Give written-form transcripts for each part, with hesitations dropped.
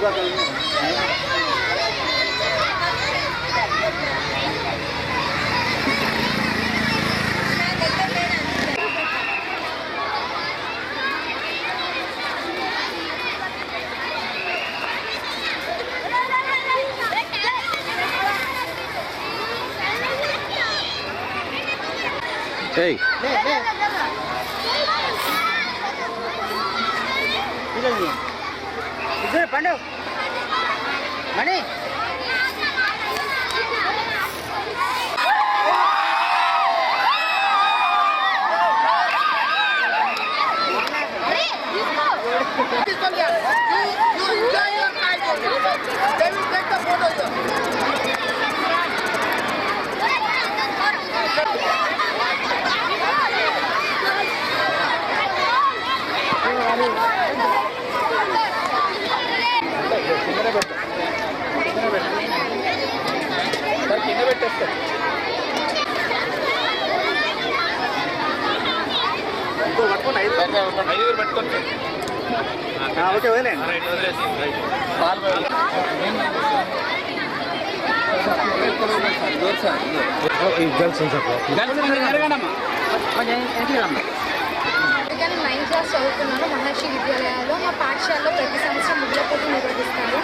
Hey. Is Pandu? Money? Okay వదిలేండి ninth class చదువుతున్నాను మహర్షి విద్యాలయాల్లో. మా పాఠశాలలో ప్రతి సంవత్సరం ముగ్గుల పోటీ నిర్వహిస్తారు.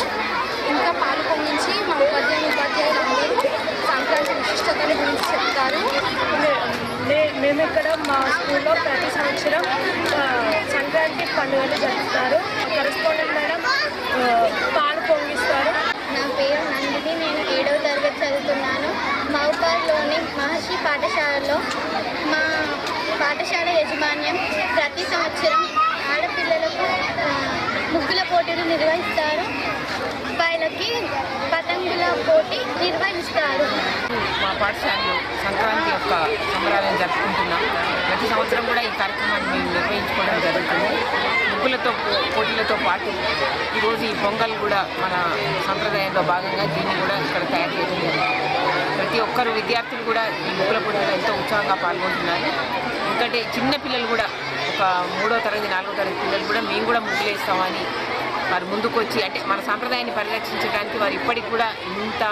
ఇంకా పాలు పొంగించి మా ఉపాధ్యాయులు అందరూ సంక్రాంతి విశిష్టతల గురించి చెప్తారు. మేము ఇక్కడ మా స్కూల్లో ప్రతి సంవత్సరం సంక్రాంతి పండుగలు జరుపుతారు. కరెస్పాండెంట్ మేడం పాలు పొంగిస్తారు. నా పేరు నందిని, నేను 7వ తరగతి చదువుతున్నాను. మహబూబాబాద్లోని మహర్షి పాఠశాలలో మా పాఠశాల యాజమాన్యం ప్రతి సంవత్సరం ఆడపిల్లలకు ముగ్గుల పోటీలు నిర్వహిస్తారు. అబ్బాయిలకి పతంగుల పోటీ నిర్వహిస్తారు. మా పాఠశాలలో సంక్రాంతి యొక్క సంబరాలను జరుపుకుంటున్నాం. ప్రతి సంవత్సరం కూడా ఈ కార్యక్రమాన్ని మేము నిర్వహించుకోవడం జరుగుతుంది. ముగ్గులతో పోటీలతో పాటు ఈరోజు ఈ పొంగల్ కూడా మన సంప్రదాయంలో భాగంగా దీన్ని కూడా ఇక్కడ తయారు చేయడం జరుగుతుంది. ప్రతి ఒక్కరు విద్యార్థులు కూడా ఈ ముగ్గుల పోటీలో ఎంతో ఉత్సాహంగా పాల్గొంటున్నారు. ఎందుకంటే చిన్న పిల్లలు కూడా ఒక 3వ తరగతి 4వ తరగతి పిల్లలు కూడా మేము కూడా ముగ్గులు వేస్తామని వారు ముందుకు వచ్చి, అంటే మన సాంప్రదాయాన్ని పరిరక్షించడానికి వారు ఇప్పటికి కూడా ఇంత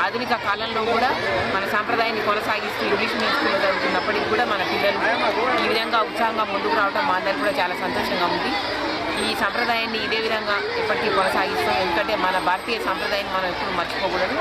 ఆధునిక కాలంలో కూడా మన సాంప్రదాయాన్ని కొనసాగిస్తూ ఇంగ్లీష్ మీడియం స్కూల్లో చదువుతున్నప్పటికీ కూడా మన పిల్లలు ఈ విధంగా ఉత్సాహంగా ముందుకు రావడం మా అందరికీ కూడా చాలా సంతోషంగా ఉంది. ఈ సంప్రదాయాన్ని ఇదే విధంగా ఎప్పటికీ కొనసాగిస్తాం. ఎందుకంటే మన భారతీయ సాంప్రదాయాన్ని మనం ఎప్పుడు మర్చిపోకూడదు.